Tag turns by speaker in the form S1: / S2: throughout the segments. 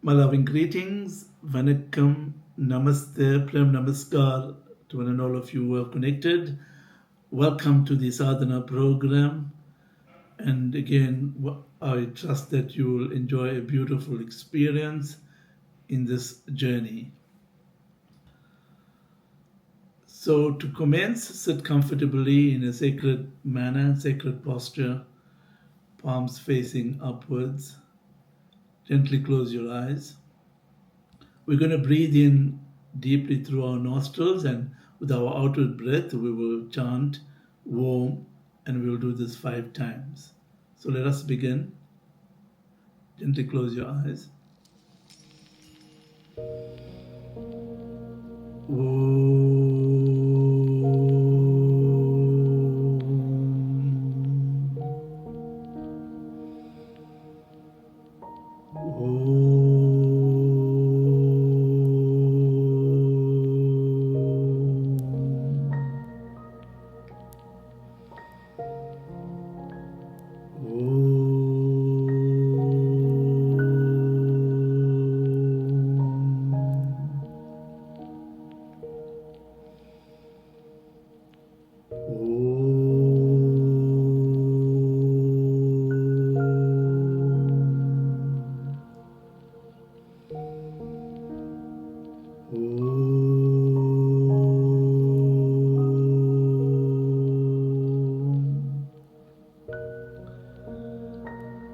S1: My loving greetings, Vanakkam, Namaste, Prem Namaskar to one and all of you who are connected. Welcome to the Sadhana program. And again, I trust that you will enjoy a beautiful experience in this journey. So, to commence, sit comfortably in a sacred manner, sacred posture, palms facing upwards. Gently close your eyes. We're going to breathe in deeply through our nostrils, and with our outward breath, we will chant Om, and we will do this 5 times. So let us begin. Gently close your eyes.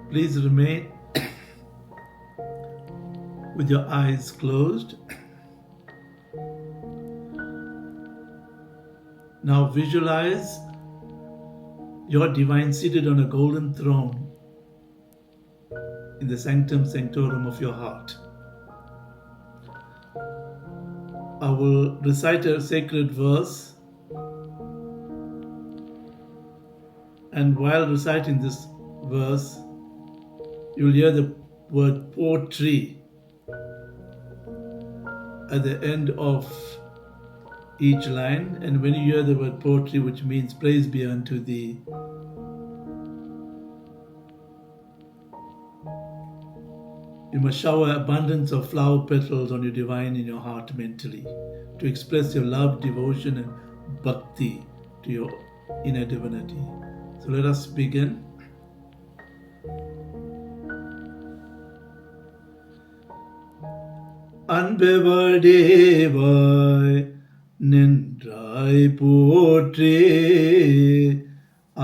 S1: Please remain with your eyes closed. Now visualize your divine seated on a golden throne in the sanctum sanctorum of your heart. I will recite a sacred verse, and while reciting this verse, you'll hear the word poetry at the end of each line. And when you hear the word poetry, which means praise be unto thee, you must shower abundance of flower petals on your divine in your heart mentally to express your love, devotion, and bhakti to your inner divinity. So let us begin. அன்பவடேவாய் நின்றாய் போற்றே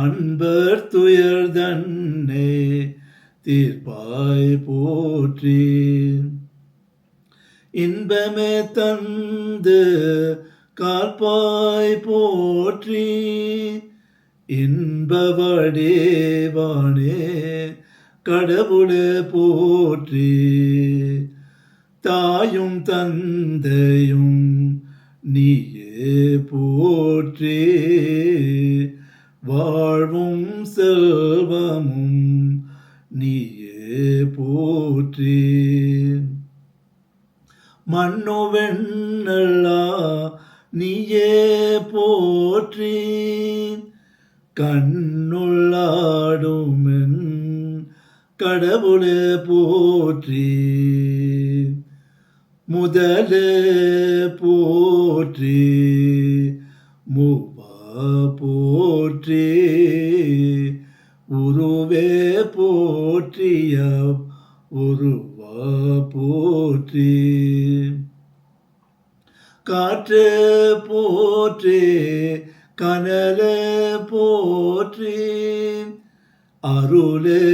S1: அன்பர் துயர் தன்னை தீர்ப்பாய் போற்றே இன்பமே தந்து காப்பாய் போற்றி இன்பவடேவானே கடவுளே போற்றி தாயும் தந்தையும் நீயே போற்றே வாழ்வும் செல்வமும் நீயே போற்றே மண்ணுவெண்ணல்லா நீயே போற்றி கண்ணுள்ளாடுமென் கடவுளே போற்றி முதலே போற்றி மூவா போற்றி உருவே போற்றிய உருவா போற்றி காற்றே போற்றி கனலே போற்றி அருளே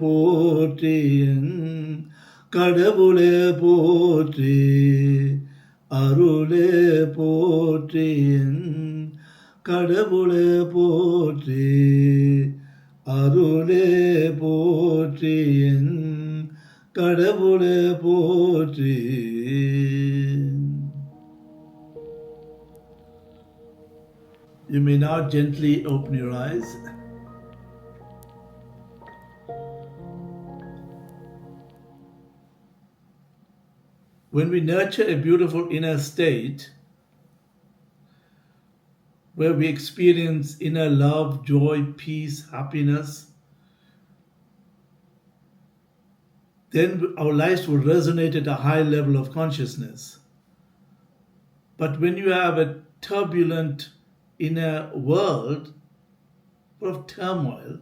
S1: போற்றி கடவுளே போற்றி அருளே போற்றி கடவுளே போற்றி அருளே போற்றி கடவுளே போற்றி. You may now gently open your eyes. When we nurture a beautiful inner state where we experience inner love, joy, peace, happiness, then our lives will resonate at a high level of consciousness. But when you have a turbulent inner world, full of turmoil,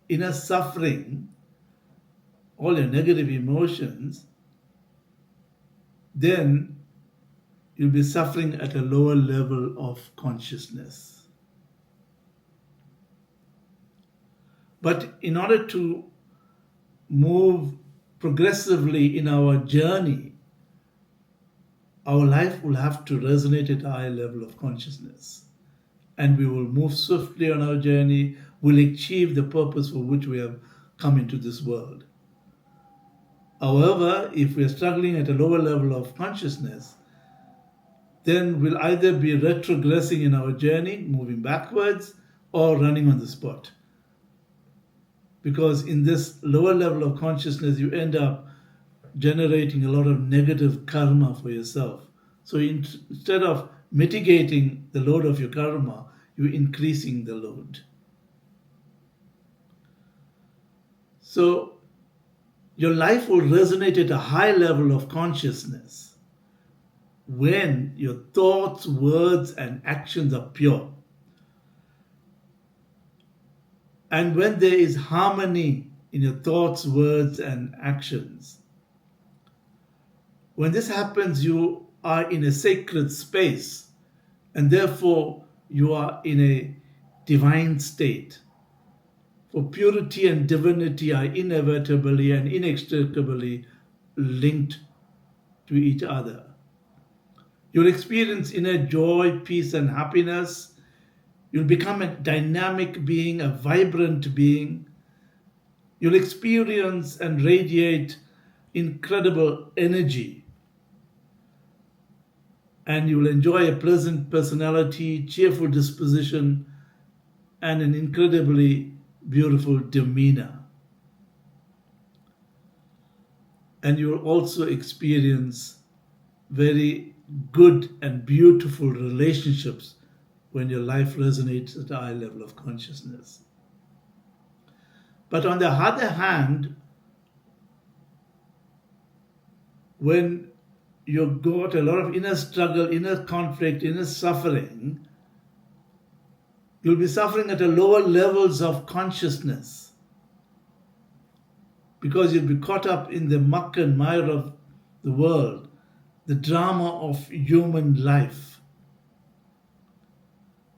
S1: inner suffering, all your negative emotions, then you'll be suffering at a lower level of consciousness. But in order to move progressively in our journey, our life will have to resonate at a high level of consciousness. And we will move swiftly on our journey, will achieve the purpose for which we have come into this world. However, if we are struggling at a lower level of consciousness, then we'll either be retrogressing in our journey, moving backwards, or running on the spot. Because in this lower level of consciousness, you end up generating a lot of negative karma for yourself. So instead of mitigating the load of your karma, you're increasing the load. So your life will resonate at a high level of consciousness when your thoughts, words, and actions are pure. And when there is harmony in your thoughts, words, and actions. When this happens, you are in a sacred space, and therefore you are in a divine state. For purity and divinity are inevitably and inextricably linked to each other. You'll experience inner joy, peace, and happiness. You'll become a dynamic being, a vibrant being. You'll experience and radiate incredible energy. And you will enjoy a pleasant personality, cheerful disposition, and an incredibly beautiful demeanor. And you will also experience very good and beautiful relationships when your life resonates at a high level of consciousness. But on the other hand, when you've got a lot of inner struggle, inner conflict, inner suffering, you'll be suffering at a lower levels of consciousness because you'll be caught up in the muck and mire of the world, the drama of human life.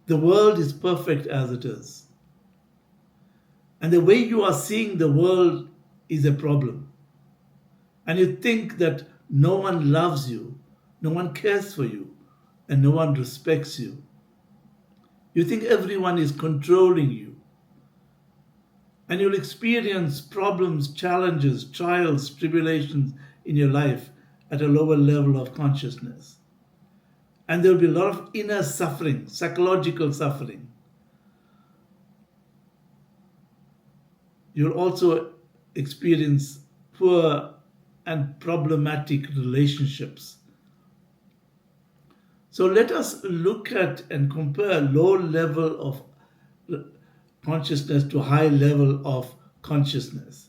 S1: The world is perfect as it is. And the way you are seeing the world is a problem. And you think that no one loves you, no one cares for you, and no one respects you. You think everyone is controlling you. And you'll experience problems, challenges, trials, tribulations in your life at a lower level of consciousness. And there will be a lot of inner suffering, psychological suffering. You'll also experience poor and problematic relationships. So let us look at and compare low level of consciousness to high level of consciousness.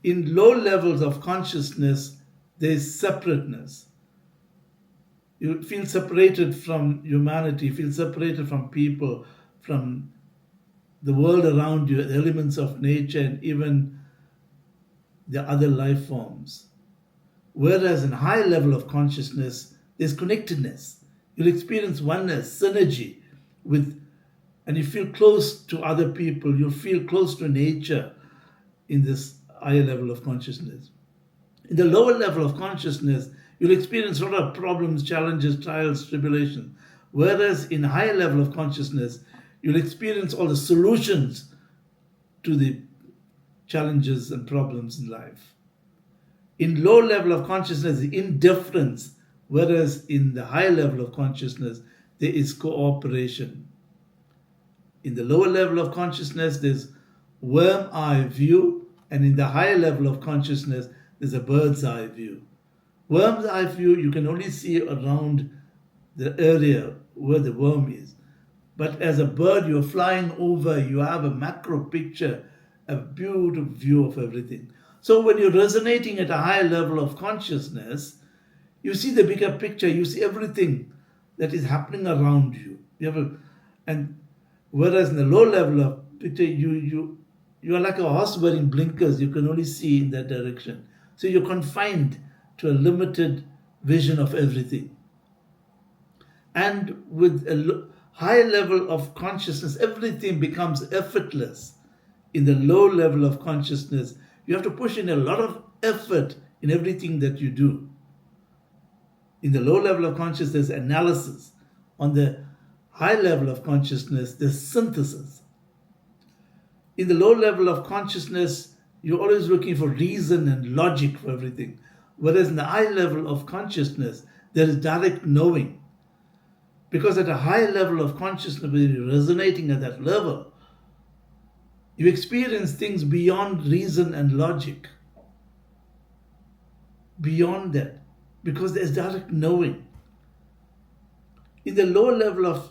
S1: In low levels of consciousness, there is separateness. You feel separated from humanity, feel separated from people, from the world around you, the elements of nature, and even the other life forms. Whereas in high level of consciousness, there's connectedness. You'll experience oneness, synergy and you feel close to other people. You'll feel close to nature in this higher level of consciousness. In the lower level of consciousness, you'll experience a lot of problems, challenges, trials, tribulations. Whereas in higher level of consciousness, you'll experience all the solutions to the challenges and problems in life. In low level of consciousness, the indifference, whereas in the high level of consciousness, there is cooperation. In the lower level of consciousness, there's worm eye view, and in the higher level of consciousness, there's a bird's eye view. Worm's eye view, you can only see around the area where the worm is. But as a bird, you're flying over, you have a macro picture, a beautiful view of everything. So when you're resonating at a higher level of consciousness, you see the bigger picture, you see everything that is happening around you. And whereas in the low level of picture, you are like a horse wearing blinkers, you can only see in that direction. So you're confined to a limited vision of everything. And with a high level of consciousness, everything becomes effortless. In the low level of consciousness, you have to push in a lot of effort in everything that you do. In the low level of consciousness, there's analysis. On the high level of consciousness, there's synthesis. In the low level of consciousness, you're always looking for reason and logic for everything. Whereas in the high level of consciousness, there is direct knowing. Because at a high level of consciousness, when you're resonating at that level, you experience things beyond reason and logic. Beyond that. Because there's direct knowing. In the lower level of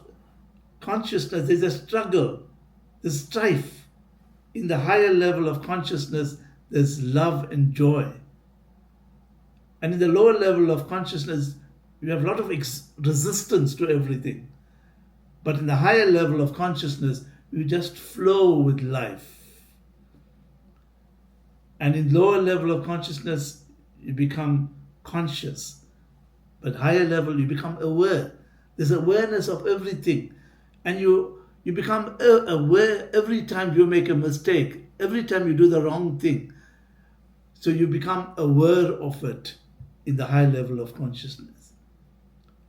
S1: consciousness, there's a struggle, there's strife. In the higher level of consciousness, there's love and joy. And in the lower level of consciousness, you have a lot of resistance to everything. But in the higher level of consciousness, you just flow with life. And in lower level of consciousness, you become conscious. But higher level, you become aware. There's awareness of everything. And you become aware every time you make a mistake, every time you do the wrong thing. So you become aware of it in the high level of consciousness.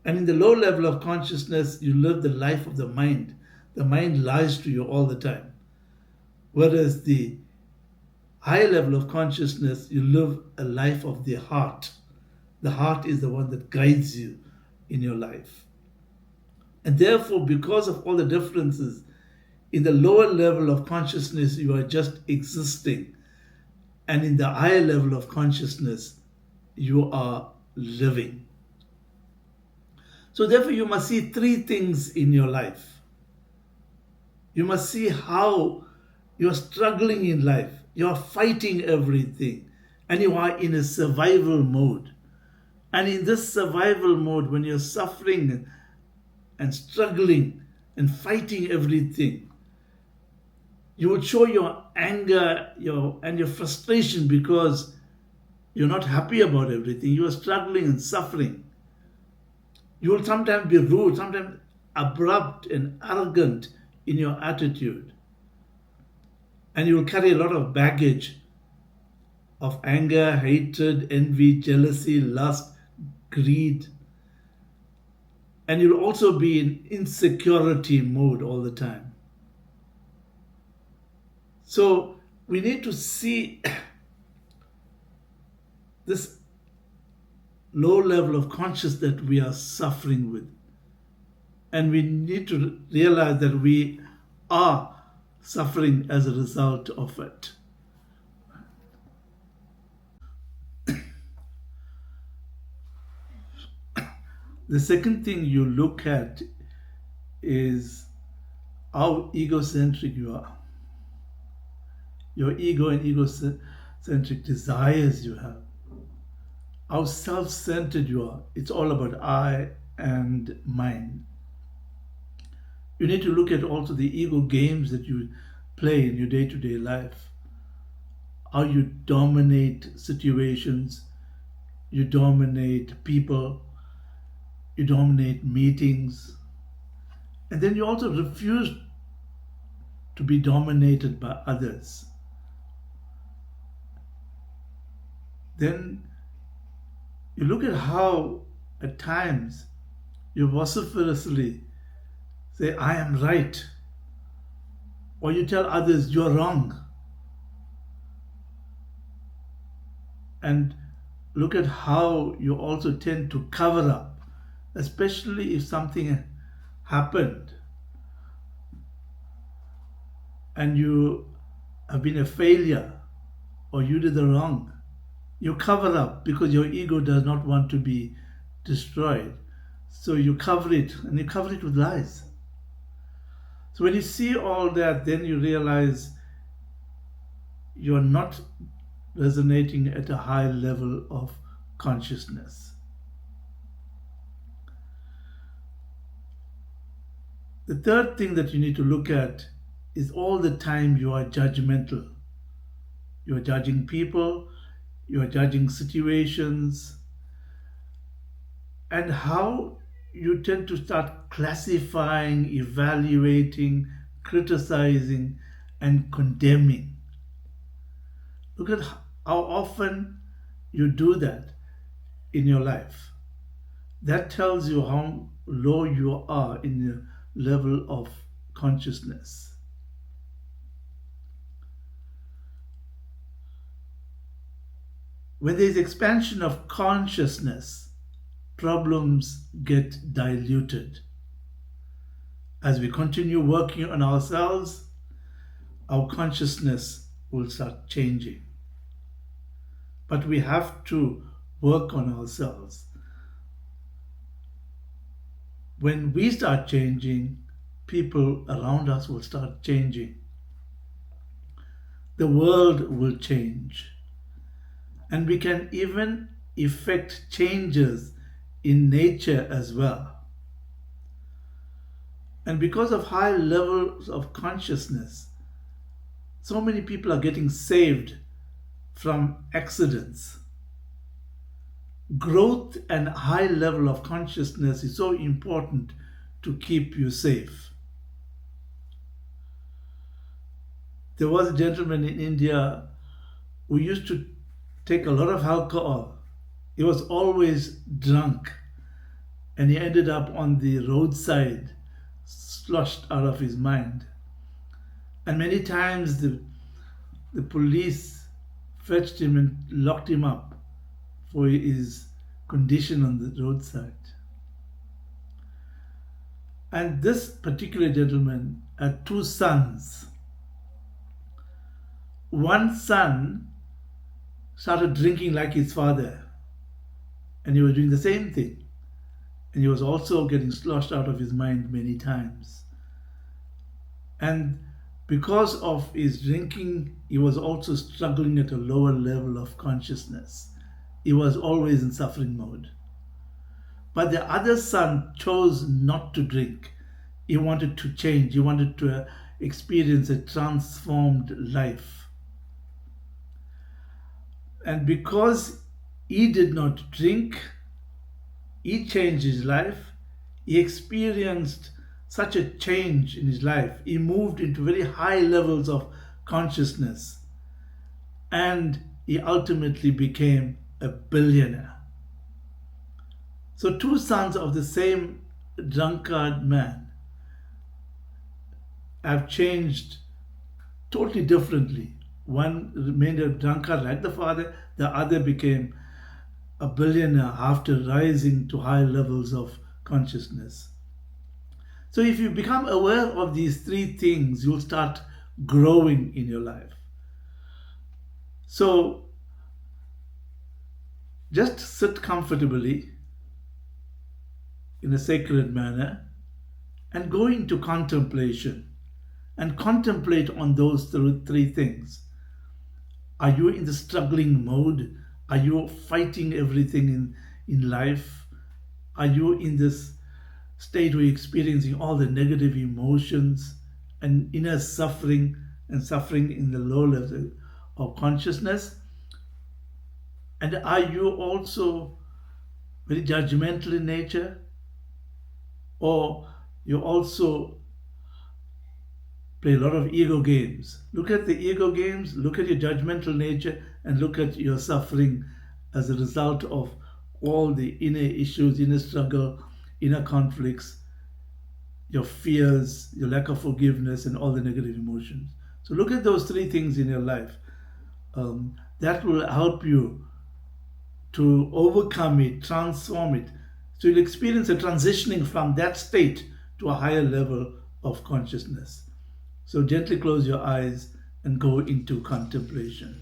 S1: And in the low level of consciousness, you live the life of the mind. The mind lies to you all the time. Whereas the high level of consciousness, you live a life of the heart. The heart is the one that guides you in your life. And therefore, because of all the differences, in the lower level of consciousness, you are just existing. And in the higher level of consciousness, you are living. So therefore, you must see three things in your life. You must see how you're struggling in life. You're fighting everything. And you are in a survival mode. And in this survival mode, when you're suffering and struggling and fighting everything, you would show your anger and your frustration because you're not happy about everything. You are struggling and suffering. You will sometimes be rude, sometimes abrupt and arrogant in your attitude. And you will carry a lot of baggage of anger, hatred, envy, jealousy, lust, greed. And you'll also be in insecurity mode all the time. So we need to see this low level of consciousness that we are suffering with. And we need to realize that we are suffering as a result of it. The second thing you look at is how egocentric you are. Your ego and egocentric desires you have. How self-centered you are. It's all about I and mine. You need to look at also the ego games that you play in your day-to-day life. How you dominate situations, you dominate people, you dominate meetings, and then you also refuse to be dominated by others. Then you look at how at times you vociferously say, I am right, or you tell others you're wrong. And look at how you also tend to cover up, especially if something happened and you have been a failure or you did the wrong. You cover up because your ego does not want to be destroyed. So you cover it, and you cover it with lies. So when you see all that, then you realize you're not resonating at a high level of consciousness. The third thing that you need to look at is all the time you are judgmental. You are judging people, you are judging situations, and how you tend to start classifying, evaluating, criticizing, and condemning. Look at how often you do that in your life. That tells you how low you are in your level of consciousness. When there is expansion of consciousness, problems get diluted. As we continue working on ourselves, our consciousness will start changing. But we have to work on ourselves. When we start changing, people around us will start changing. The world will change. And we can even effect changes in nature as well. And because of high levels of consciousness, so many people are getting saved from accidents. Growth and high level of consciousness is so important to keep you safe. There was a gentleman in India who used to take a lot of alcohol. He was always drunk, and he ended up on the roadside, sloshed out of his mind. And many times the police fetched him and locked him up for his condition on the roadside. And this particular gentleman had two sons. One son started drinking like his father, and he was doing the same thing. And he was also getting sloshed out of his mind many times. And because of his drinking, he was also struggling at a lower level of consciousness. He was always in suffering mode. But the other son chose not to drink. He wanted to change. He wanted to experience a transformed life. And because he did not drink, he changed his life. He experienced such a change in his life. He moved into very high levels of consciousness. And he ultimately became a billionaire. So two sons of the same drunkard man have changed totally differently. One remained a drunkard like the father, the other became a billionaire after rising to high levels of consciousness. So if you become aware of these three things, you'll start growing in your life. So just sit comfortably in a sacred manner and go into contemplation and contemplate on those three things. Are you in the struggling mode? Are you fighting everything in life? Are you in this state where you're experiencing all the negative emotions and inner suffering and suffering in the low level of consciousness? And are you also very judgmental in nature? Or you also play a lot of ego games? Look at the ego games, look at your judgmental nature, and look at your suffering as a result of all the inner issues, inner struggle, inner conflicts, your fears, your lack of forgiveness, and all the negative emotions. So look at those three things in your life. That will help you to overcome it, transform it. So you'll experience a transitioning from that state to a higher level of consciousness. So gently close your eyes and go into contemplation.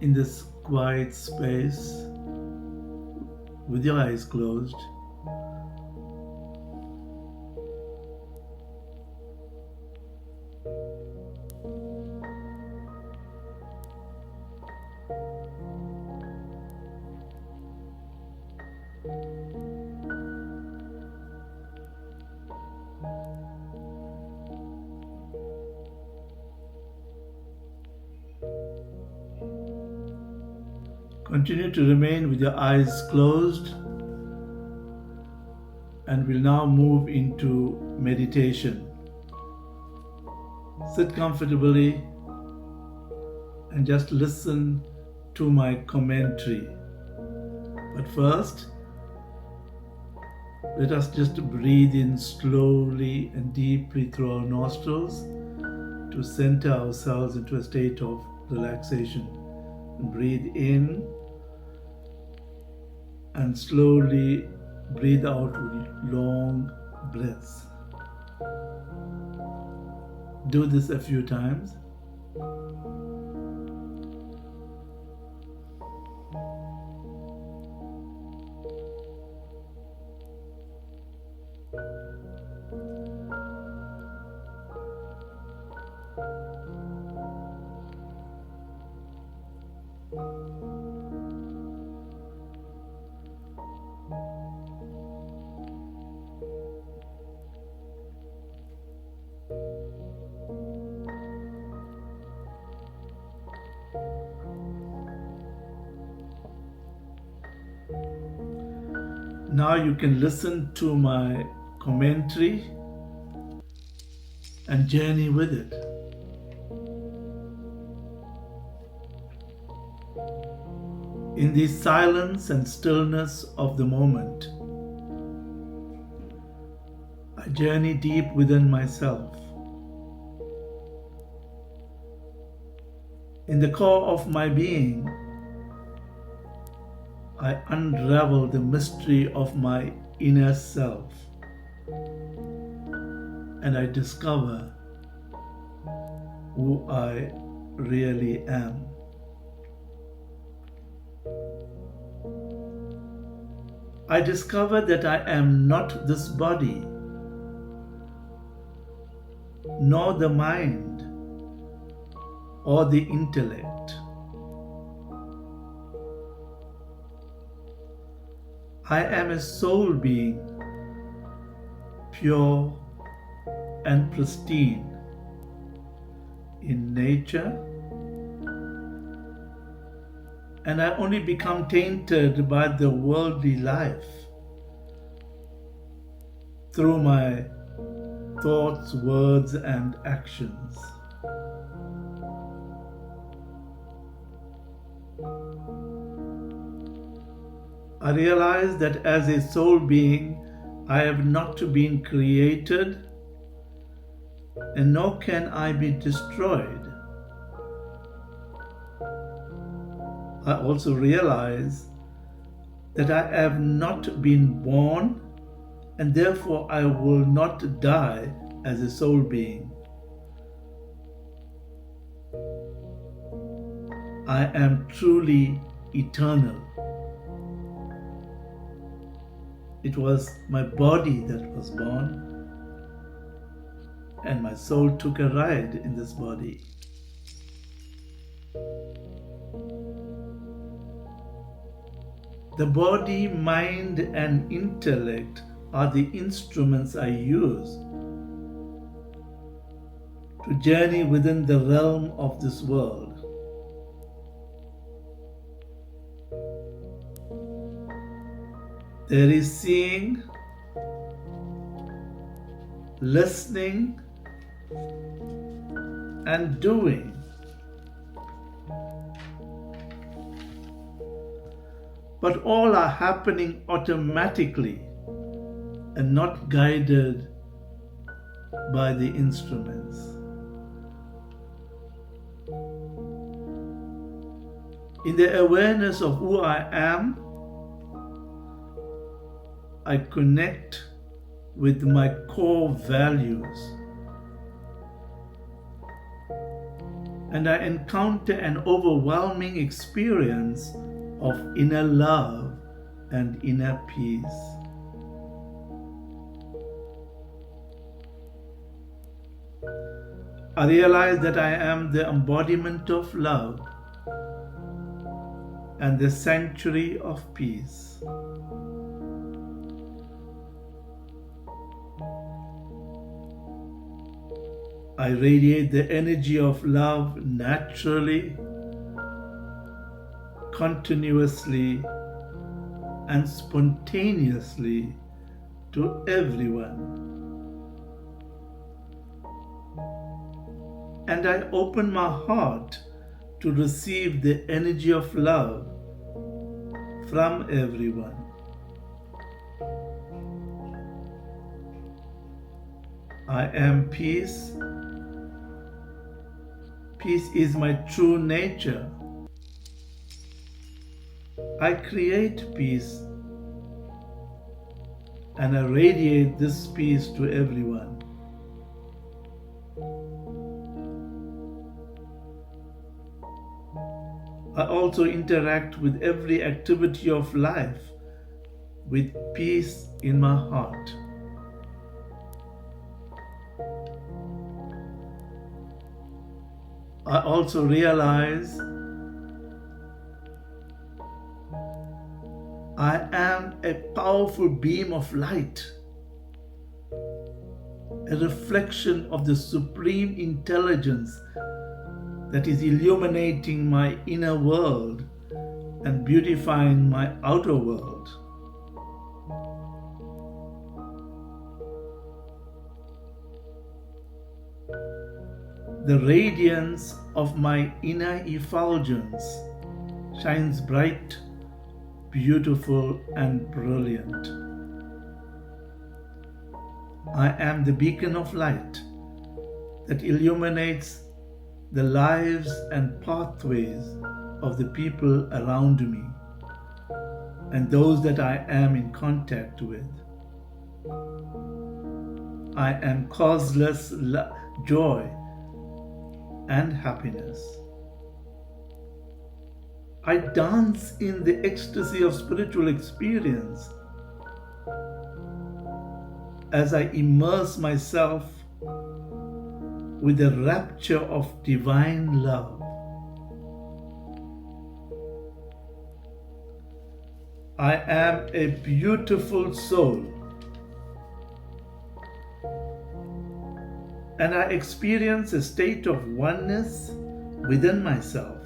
S1: in this quiet space with your eyes closed. Continue to remain with your eyes closed, and we'll now move into meditation. Sit comfortably and just listen to my commentary. But first, let us just breathe in slowly and deeply through our nostrils to center ourselves into a state of relaxation. Breathe in and slowly breathe out with long breaths. Do this a few times. Now you can listen to my commentary and journey with it. In the silence and stillness of the moment, I journey deep within myself. In the core of my being, I unravel the mystery of my inner self, and I discover who I really am. I discover that I am not this body, nor the mind or the intellect. I am a soul being, pure and pristine in nature, and I only become tainted by the worldly life through my thoughts, words, and actions. I realize that as a soul being, I have not been created, and nor can I be destroyed. I also realize that I have not been born, and therefore I will not die as a soul being. I am truly eternal. It was my body that was born, and my soul took a ride in this body. The body, mind, and intellect are the instruments I use to journey within the realm of this world. There is seeing, listening, and doing. But all are happening automatically and not guided by the instruments. In the awareness of who I am, I connect with my core values and I encounter an overwhelming experience of inner love and inner peace. I realize that I am the embodiment of love and the sanctuary of peace. I radiate the energy of love naturally, continuously, and spontaneously to everyone. And I open my heart to receive the energy of love from everyone. I am peace. Peace is my true nature. I create peace and I radiate this peace to everyone. I also interact with every activity of life with peace in my heart. I also realize I am a powerful beam of light, a reflection of the supreme intelligence that is illuminating my inner world and beautifying my outer world. The radiance of my inner effulgence shines bright, beautiful, and brilliant. I am the beacon of light that illuminates the lives and pathways of the people around me and those that I am in contact with. I am causeless joy and happiness. I dance in the ecstasy of spiritual experience as I immerse myself with the rapture of divine love. I am a beautiful soul, and I experience a state of oneness within myself.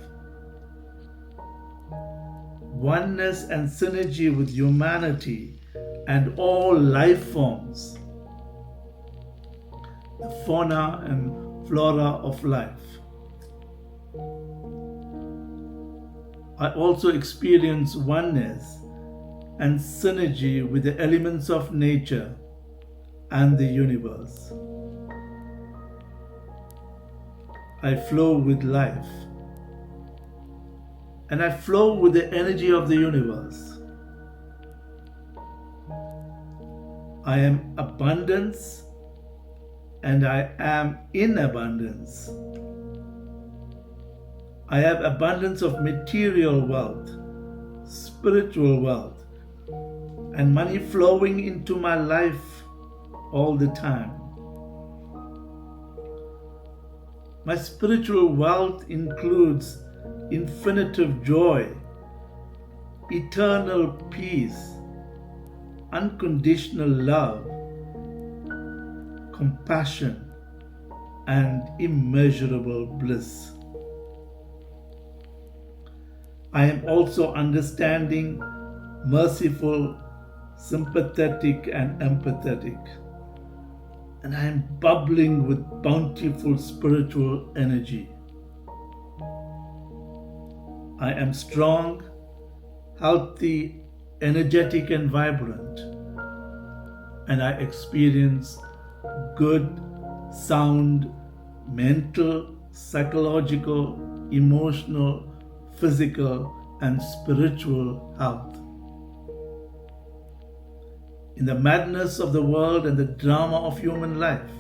S1: Oneness and synergy with humanity and all life forms, the fauna and flora of life. I also experience oneness and synergy with the elements of nature and the universe. I flow with life, and I flow with the energy of the universe. I am abundance, and I am in abundance. I have abundance of material wealth, spiritual wealth, and money flowing into my life all the time. My spiritual wealth includes infinitive joy, eternal peace, unconditional love, compassion, and immeasurable bliss. I am also understanding, merciful, sympathetic, and empathetic. And I am bubbling with bountiful spiritual energy. I am strong, healthy, energetic, and vibrant. And I experience good, sound, mental, psychological, emotional, physical, and spiritual health. In the madness of the world and the drama of human life,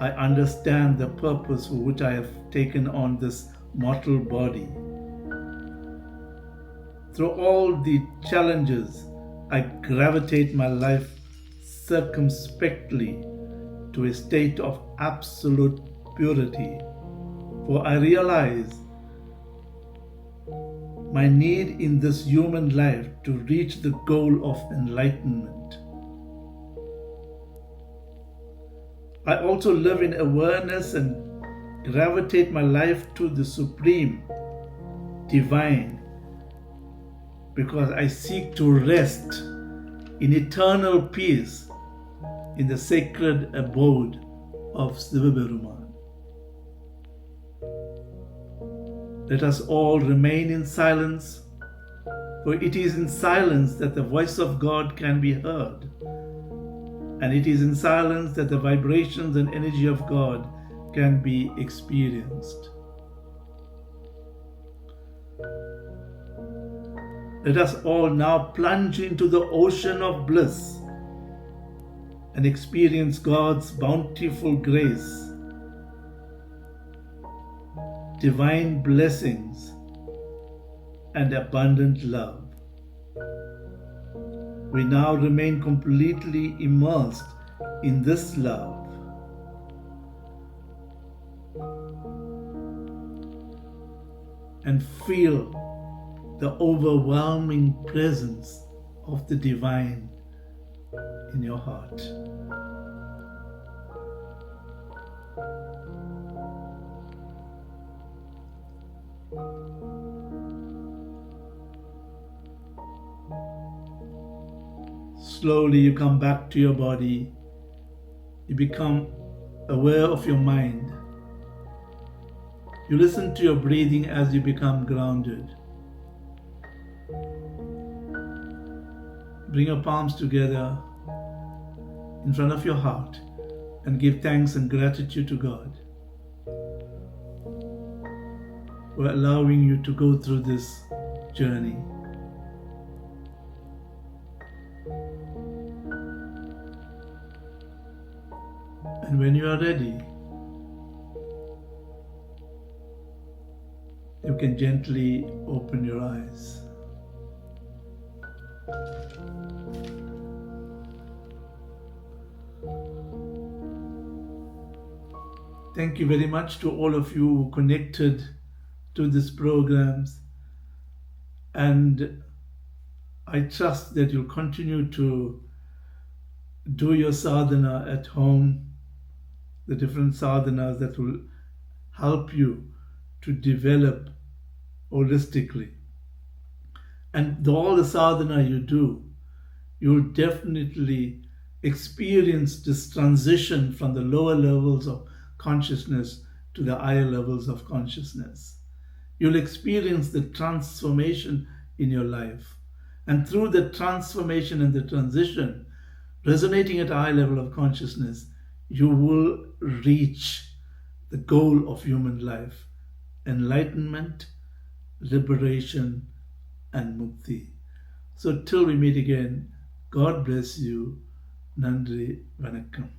S1: I understand the purpose for which I have taken on this mortal body. Through all the challenges, I gravitate my life circumspectly to a state of absolute purity, for I realize my need in this human life to reach the goal of enlightenment. I also live in awareness and gravitate my life to the supreme, divine, because I seek to rest in eternal peace in the sacred abode of Sivaberuman. Let us all remain in silence, for it is in silence that the voice of God can be heard, and it is in silence that the vibrations and energy of God can be experienced. Let us all now plunge into the ocean of bliss and experience God's bountiful grace, divine blessings, and abundant love. We now remain completely immersed in this love. And feel the overwhelming presence of the divine in your heart. Slowly you come back to your body. You become aware of your mind. You listen to your breathing as you become grounded. Bring your palms together in front of your heart and give thanks and gratitude to God for allowing you to go through this journey. And when you are ready, you can gently open your eyes. Thank you very much to all of you who connected to these programs, and I trust that you'll continue to do your sadhana at home, the different sadhanas that will help you to develop holistically. And all the sadhana you do, you'll definitely experience this transition from the lower levels of consciousness to the higher levels of consciousness. You'll experience the transformation in your life. And through the transformation and the transition, resonating at a high level of consciousness, you will reach the goal of human life: enlightenment, liberation, and mukti. So till we meet again, God bless you. Nandri Vanakkam.